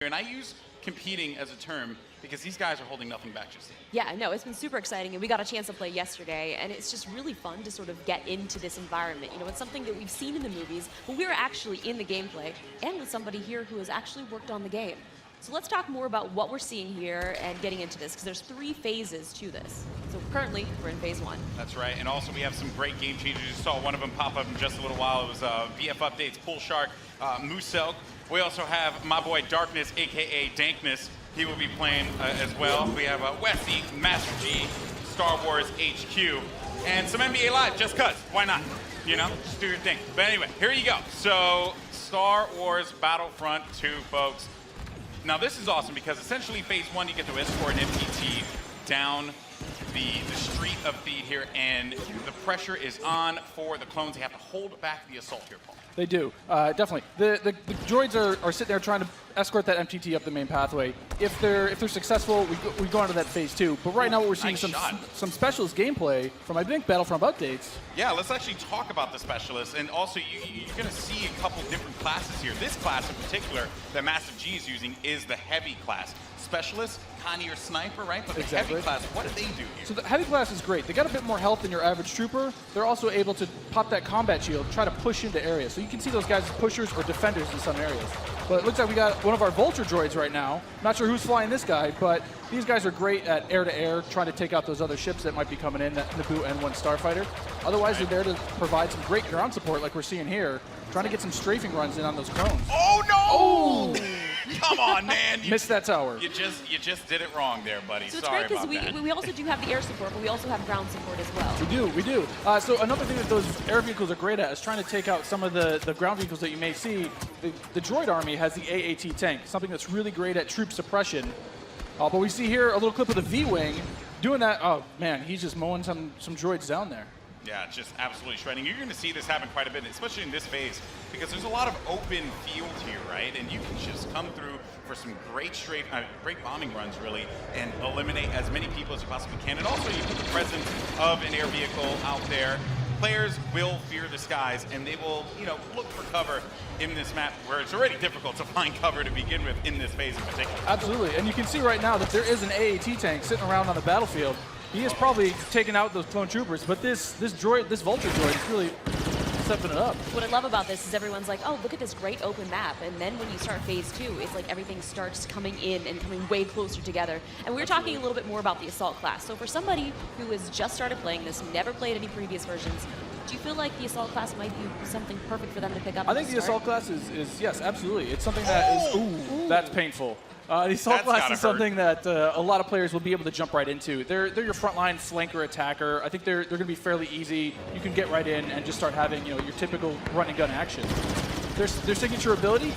and I use competing as a term because these guys are holding nothing back just yet. Yeah, no, it's been super exciting, and we got a chance to play yesterday, and it's just really fun to sort of get into this environment. You know, it's something that we've seen in the movies, but we're actually in the gameplay, and with somebody here who has actually worked on the game. So let's talk more about what we're seeing here and getting into this, because there's 3 phases to this. So currently, we're in phase 1. That's right, and also we have some great game changers. You saw one of them pop up in just a little while. It was BF Updates, Pool Shark, Musel. We also have my boy Darkness, aka Dankness. He will be playing as well. We have Westy, Master G, Star Wars HQ, and some NBA Live, just cuz. Why not? You know, just do your thing. But anyway, here you go. So, Star Wars Battlefront 2, folks. Now this is awesome because essentially phase 1, you get to escort an MPT down the street of Theed here, and the pressure is on for the clones. They have to hold back the assault here, Paul. They do, definitely. The droids are sitting there trying to escort that MTT up the main pathway. If they're successful, we go on to that phase 2. But right now, what we're seeing some specialist gameplay from, I think, Battlefront Updates. Yeah, let's actually talk about the specialists, and also you're going to see a couple different classes here. This class in particular that Massive G is using is the heavy class. Specialist, kind of your sniper, right? But the heavy class, what do they do here? So the heavy class is great. They got a bit more health than your average trooper. They're also able to pop that combat shield, try to push into areas. So you can see those guys as pushers or defenders in some arears. But it looks like we got one of our Vulture droids right now. Not sure who's flying this guy, but these guys are great at air-to-air, trying to take out those other ships that might be coming in, that Naboo N1 Starfighter. Otherwise, they're there to provide some great ground support like we're seeing here, trying to get some strafing runs in on those clones. Oh, no! Oh! Come on, man. Missed that tower. You just did it wrong there, buddy. So Sorry it's great about that. because we also do have the air support, but we also have ground support as well. We do. So another thing that those air vehicles are great at is trying to take out some of the ground vehicles that you may see. The droid army has the AAT tank, something that's really great at troop suppression. But we see here a little clip of the V-Wing doing that. Oh, man, he's just mowing some droids down there. Yeah, just absolutely shredding. You're going to see this happen quite a bit, especially in this phase, because there's a lot of open field here, right? And you can just come through for some great great bombing runs, really, and eliminate as many people as you possibly can. And also, you put the presence of an air vehicle out there. Players will fear the skies, and they will, look for cover in this map where it's already difficult to find cover to begin with in this phase in particular. Absolutely, and you can see right now that there is an AAT tank sitting around on the battlefield. He is probably taking out those clone troopers, but this Vulture droid is really stepping it up. What I love about this is everyone's like, oh, look at this great open map. And then when you start phase 2, it's like everything starts coming in and coming way closer together. And we were talking a little bit more about the assault class. So for somebody who has just started playing this, never played any previous versions, do you feel like the assault class might be something perfect for them to pick up? I think the assault class is yes, absolutely. It's something that is, that's painful. The assault class is something that a lot of players will be able to jump right into. They're your frontline flanker attacker. I think they're going to be fairly easy. You can get right in and just start having your typical run and gun action. Their signature ability,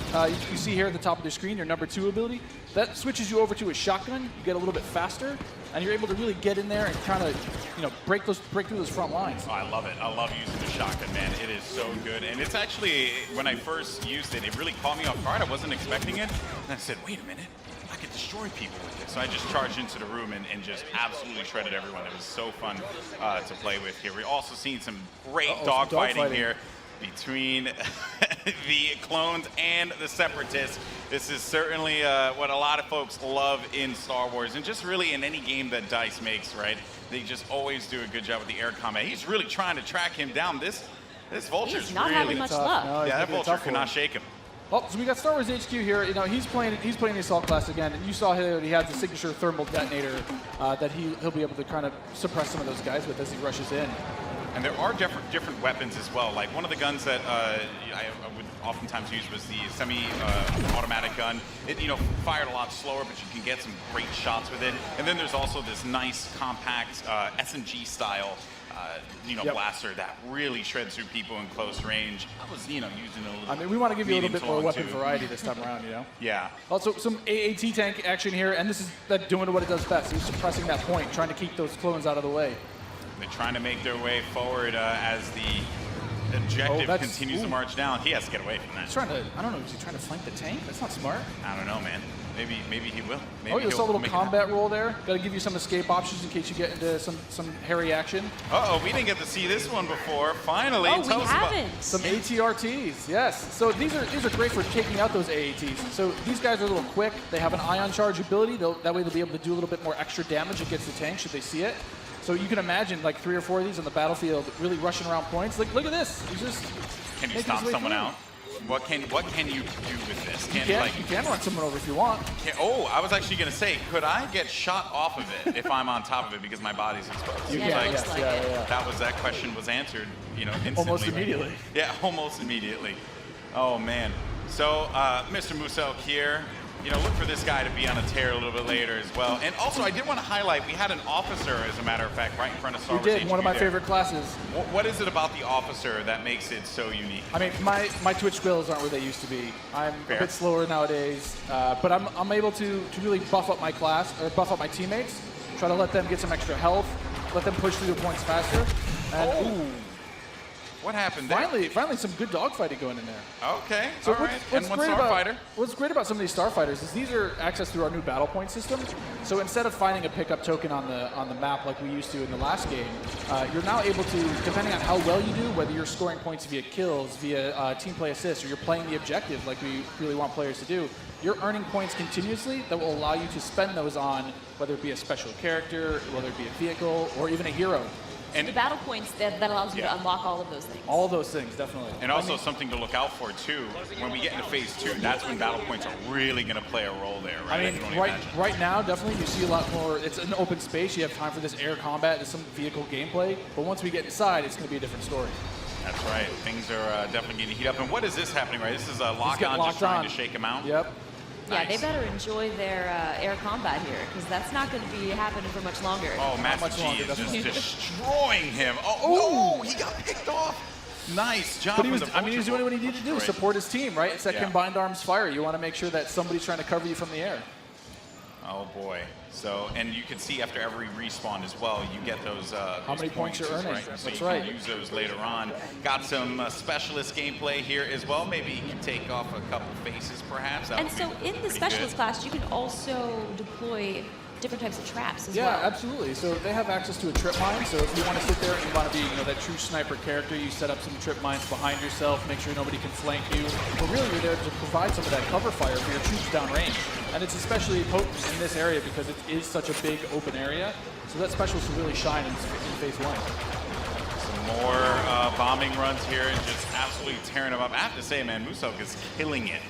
you see here at the top of the screen, your number 2 ability, that switches you over to a shotgun. You get a little bit faster, and you're able to really get in there and kind of break through those front lines. Oh, I love it. I love using the shotgun, man. It is so good. And it's actually, when I first used it, it really caught me off guard. I wasn't expecting it. And I said, wait a minute. I could destroy people with this. So I just charged into the room and just absolutely shredded everyone. It was so fun to play with here. We're also seeing some great dogfighting here between the clones and the separatists. This is certainly what a lot of folks love in Star Wars, and just really in any game that DICE makes, right? They just always do a good job with the air combat. He's really trying to track him down. This Vulture's not really having much luck. No, yeah, that Vulture cannot shake him. Oh, so we got Star Wars HQ here. He's playing the assault class again, and you saw here that he has the signature thermal detonator that he'll be able to kind of suppress some of those guys with as he rushes in. And there are different weapons as well. Like one of the guns that I would oftentimes use was the semi-automatic gun. It fired a lot slower, but you can get some great shots with it. And then there's also this nice compact SMG style blaster that really shreds through people in close range. I was using a little. I mean, we want to give you a little bit more weapon variety this time around, Yeah. Also, some AAT tank action here, and this is that doing what it does best. He's suppressing that point, trying to keep those clones out of the way. They're trying to make their way forward as the objective continues to march down. He has to get away from that. He's trying to, I don't know, is he trying to flank the tank? That's not smart. I don't know, man. Maybe he will. Maybe Oh, you saw a little make it combat roll there. Got to give you some escape options in case you get into some hairy action. Uh-oh, we didn't get to see this one before. Finally, Oh, tell we us about- haven't. Some ATRTs, yes. So these are great for taking out those AATs. So these guys are a little quick. They have an ion charge ability. That way they'll be able to do a little bit more extra damage against the tank should they see it. So you can imagine like 3 or 4 of these on the battlefield really rushing around points. Like, look at this. He's just Can you making stomp his way someone through. out? What can you do with this? You can run someone over if you want. Oh, I was actually gonna say, could I get shot off of it if I'm on top of it because my body's exposed? You Yeah, can, it yes, looks like yeah, it. yeah. That question was answered, instantly. Almost immediately. Yeah, almost immediately. Oh man. So, Mr. Musel here, look for this guy to be on a tear a little bit later as well. And also, I did want to highlight, we had an officer, as a matter of fact, right in front of Star We Wars did, one of HQ my there. favorite classes. What is it about the officer that makes it so unique? I mean, my Twitch skills aren't where they used to be. I'm Fair. a bit slower nowadays, but I'm able to really buff up my class, or buff up my teammates, try to let them get some extra health, let them push through the points faster. And, ooh, What happened there? finally some good dogfighting going in there. Okay, So all right. And one starfighter. What's great about some of these starfighters is these are accessed through our new battle point system. So instead of finding a pickup token on the map like we used to in the last game, you're now able to, depending on how well you do, whether you're scoring points via kills, via team play assists, or you're playing the objective like we really want players to do, you're earning points continuously that will allow you to spend those on whether it be a special character, whether it be a vehicle, or even a hero. And The battle points that allows you Yeah. to unlock all of those things. All those things, definitely. And also something to look out for too. When we get into phase 2, that's when battle points are really going to play a role there, right? I mean, can only right, imagine. right now, definitely you see a lot more. It's an open space. You have time for this air combat and some vehicle gameplay. But once we get inside, it's going to be a different story. That's right. Things are definitely getting heat up. And what is this happening, right? This is a He's lock getting on, locked just trying on. to shake him out. Yep. Yeah, they Nice. better enjoy their air combat here, because that's not going to be happening for much longer. Oh, Master much G longer, is just definitely. destroying him. Oh, no! He got picked off. Nice job. But he with was, the I mean, he was doing what he needed to do, Right. support his team, right? It's that Yeah. combined arms fire. You want to make sure that somebody's trying to cover you from the air. Oh boy. So, and you can see after every respawn as well, you get those. How many points you're earning. Right? So That's you right. can use those later on. Got some specialist gameplay here as well. Maybe you can take off a couple faces, perhaps. That And would so be in the pretty specialist good. class, you can also deploy different types of traps as Yeah, well. absolutely. So they have access to a trip mine. So if you want to sit there and you want to be, that true sniper character, you set up some trip mines behind yourself, make sure nobody can flank you. But really, you're there to provide some of that cover fire for your troops downrange. And it's especially potent in this area because it is such a big open area. So that specialist will really shine in phase 1. Some more bombing runs here and just absolutely tearing them up. I have to say, man, Musok is killing it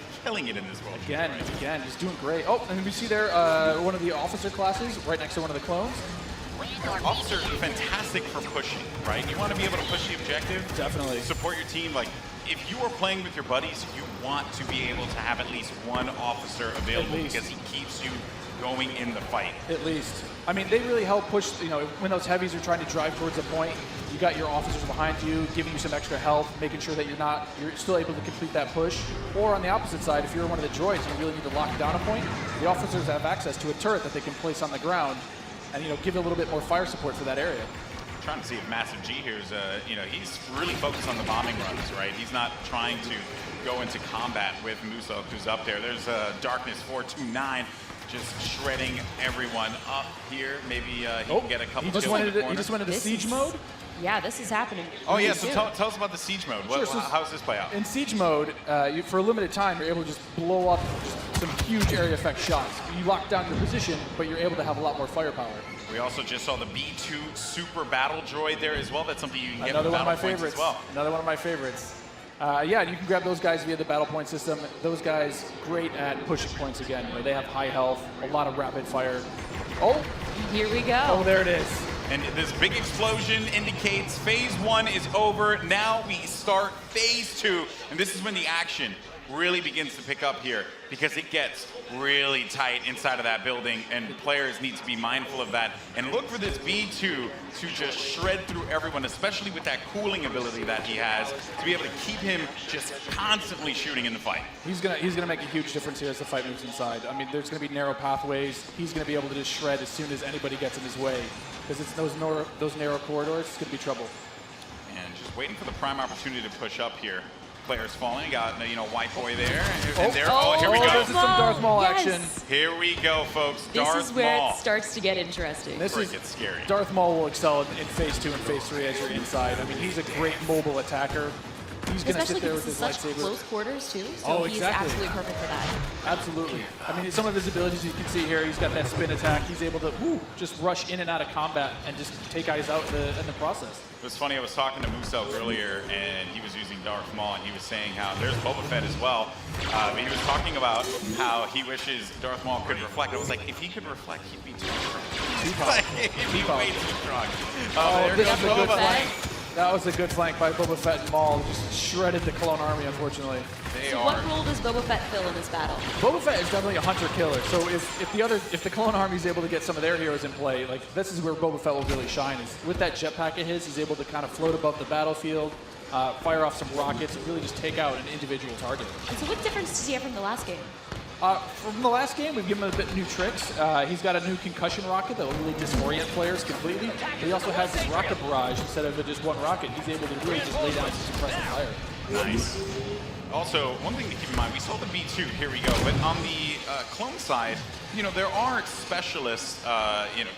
in this world. Again, he's doing great. Oh, and we see there one of the officer classes right next to one of the clones. Officer, fantastic for pushing, right? You want to be able to push the objective. Definitely. Support your team. Like, if you are playing with your buddies, you want to be able to have at least one officer available least. because he keeps you going in the fight. At least. I mean, they really help push, when those heavies are trying to drive towards a point, you got your officers behind you, giving you some extra health, making sure that you're still able to complete that push. Or on the opposite side, if you're one of the droids and you really need to lock down a point, the officers have access to a turret that they can place on the ground and, give a little bit more fire support for that area. Trying to see if Massive G here is, he's really focused on the bombing runs, right? He's not trying to go into combat with Musok, who's up there. There's Darkness 429 just shredding everyone up here. Maybe he can get a couple kills in the corner. He just went into This siege is- mode. Yeah, this is happening. Oh, yeah, so tell us about the siege mode. Sure, so How does this play out? In siege mode, for a limited time, you're able to just blow up some huge area effect shots. You lock down your position, but you're able to have a lot more firepower. We also just saw the B2 Super Battle Droid there as well. That's something you can get Another with one of my battle points favorites. as well. Another one of my favorites. Yeah, and you can grab those guys via the battle point system. Those guys, great at pushing points again. They have high health, a lot of rapid fire. Oh, Here we go. oh, there it is. And this big explosion indicates phase 1 is over. Now we start phase 2, and this is when the action really begins to pick up here because it gets really tight inside of that building, and players need to be mindful of that and look for this B2 to just shred through everyone, especially with that cooling ability that he has, to be able to keep him just constantly shooting in the fight. He's gonna make a huge difference here as the fight moves inside. I mean, there's gonna be narrow pathways. He's gonna be able to just shred as soon as anybody gets in his way because it's those narrow corridors. It's gonna be trouble. And just waiting for the prime opportunity to push up here. Players falling. Got White Boy there, and there. Oh, here we This go. is some Darth Maul Yes. action. Here we go, folks. This Darth is where Maul. it starts to get interesting. This is It's scary. Darth Maul will excel in Phase 2 and Phase 3 as you're inside. I mean, he's a great mobile attacker. He's going to Especially sit there because with it's his such lightsaber. close quarters, too. So Oh, he's exactly. absolutely perfect for that. Absolutely. I mean, some of his abilities you can see here, he's got that spin attack. He's able to just rush in and out of combat and just take guys out in the process. It was funny, I was talking to Musel earlier, and he was using Darth Maul, and he was saying how there's Boba Fett as well. But he was talking about how he wishes Darth Maul could reflect. I was like, if he could reflect, he'd be too strong. He'd be way too strong. There this comes is a good Boba. flank. That was a good flank by Boba Fett and Maul. Just shredded the Clone Army, unfortunately. They So are. what role does Boba Fett fill in this battle? Boba Fett is definitely a hunter-killer. So if the Clone Army is able to get some of their heroes in play, like this is where Boba Fett will really shine. Is with that jetpack of his, he's able to kind of float above the battlefield, fire off some rockets, and really just take out an individual target. And so what difference does he have from the last game? From the last game, we've given him a bit new tricks. He's got a new concussion rocket that will really disorient players completely. But he also has this rocket barrage. Instead of just one rocket, he's able to really just lay down some suppressive fire. Nice. Also, one thing to keep in mind, we saw the B2, here we go, but on the clone side, there are specialist,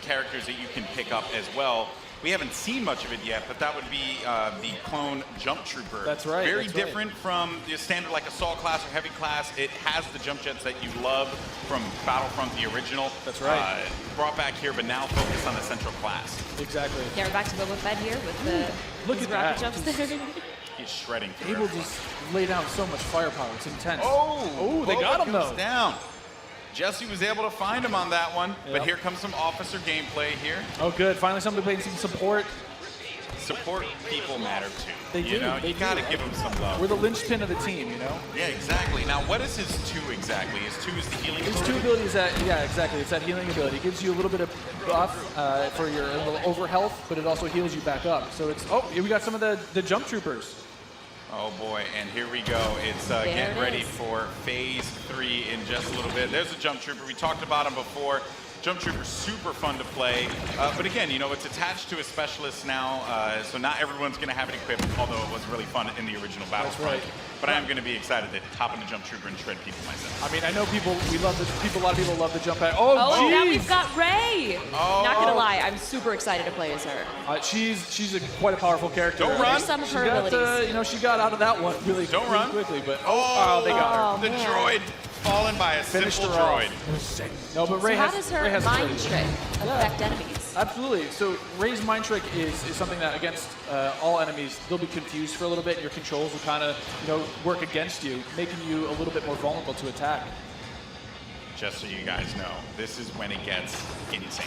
characters that you can pick up as well. We haven't seen much of it yet, but that would be the clone jump trooper. That's right. Very that's different from the standard like assault class or heavy class. It has the jump jets that you love from Battlefront, the original. That's right. Brought back here, but now focused on the central class. Exactly. Yeah, we're back to Boba Fett here with the Look his at rocket that. jumps there. He's shredding through Able to everyone. just lay down so much firepower. It's intense. Oh, they got him, goes though. down. Jesse was able to find him on that one, but Yep. here comes some officer gameplay here. Oh, good. Finally, somebody playing some support. Support people matter too. They do, they You gotta do. give them some love. We're the linchpin of the team, Yeah, exactly. Now, what is his 2 exactly? His 2 is the healing His ability? 2 abilities yeah, exactly. It's that healing ability. It gives you a little bit of buff for your little over health, but it also heals you back up. So it's, here we got some of the jump troopers. Oh boy, and here we go. It's getting it ready is. for phase 3 in just a little bit. There's a jump trooper. We talked about him before. Jump trooper, super fun to play. But again, it's attached to a specialist now, so not everyone's going to have it equipped, although it was really fun in the original Battlefront. right. But I am going to be excited to hop into jump trooper and shred people myself. I mean, I know a lot of people love the jump pack. Oh, Oh, now jeez! we've got Rey. Oh. Not gonna lie, I'm super excited to play as her. She's quite a powerful character. Don't run. Here's some of She her got, abilities. she got out of that one really, Don't really run. quickly, but Oh, they got her. the man. droid fallen by a Finished simple her off. droid. No, but So Rey how has does Rey her has mind abilities. trick affect enemies? Absolutely. So Rey's mind trick is something that against all enemies, they'll be confused for a little bit. Your controls will kind of work against you, making you a little bit more vulnerable to attack. Just so you guys know, this is when it gets insane.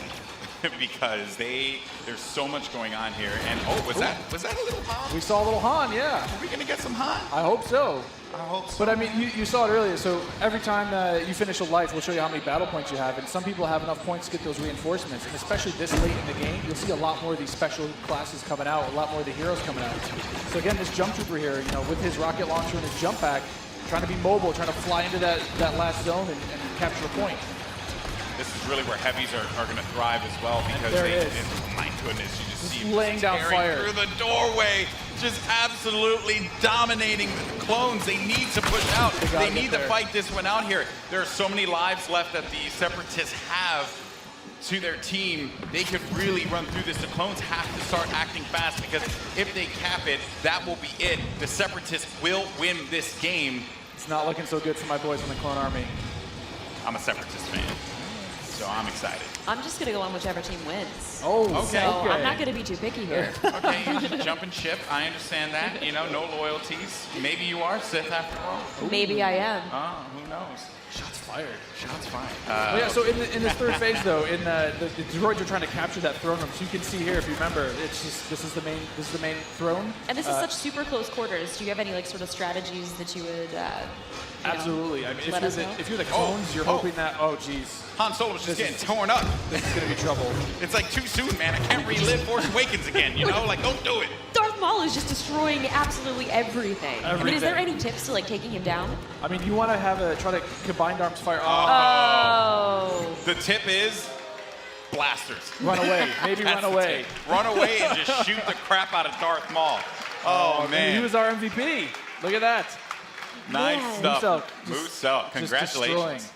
Because there's so much going on here. And was that a little Han? We saw a little Han, yeah. Are we gonna get some Han? I hope so. I hope so. But I mean, you saw it earlier. So every time you finish a life, we'll show you how many battle points you have. And some people have enough points to get those reinforcements. And especially this late in the game, you'll see a lot more of these special classes coming out, a lot more of the heroes coming out. So again, this jump trooper here, with his rocket launcher and his jump pack, trying to be mobile, trying to fly into that last zone and capture a point. This is really where heavies are going to thrive as well because There it is. my goodness, you just see them laying down tearing fire. through the doorway, just absolutely dominating the clones. They need to push out. They gotta They need get to there. fight this one out here. There are so many lives left that the Separatists have to their team. They could really run through this. The clones have to start acting fast because if they cap it, that will be it. The Separatists will win this game. It's not looking so good for my boys in the Clone Army. I'm a Separatist fan, so I'm excited. I'm just gonna go on whichever team wins. Oh, Okay. So I'm not gonna be too picky here. Okay, you jump and ship. I understand that. No loyalties. Maybe you are Sith after all. Maybe I am. Who knows? Shots fired. Shots fired. Oh, yeah, so in this third phase, though, in the droids are trying to capture that throne room. So you can see here, if you remember, it's just this is the main throne. And this is such super close quarters. Do you have any sort of strategies that you would? Absolutely. I mean, let us know. if you're the clones, you're hoping that. Oh, geez, Han Solo was just This getting is- torn up. this is gonna be trouble. It's like too soon, man. I can't relive Force Awakens again. Like don't do it. Darth Maul is just destroying absolutely everything. I mean, is there any tips to taking him down? I mean, you want to try to combined arms fire. Oh. The tip is blasters. Run away. Maybe That's run the away. tip. Run away and just shoot the crap out of Darth Maul. Oh, man. He was our MVP. Look at that. Nice Man. stuff. Moose Elk, Moose Elk, just destroying. congratulations.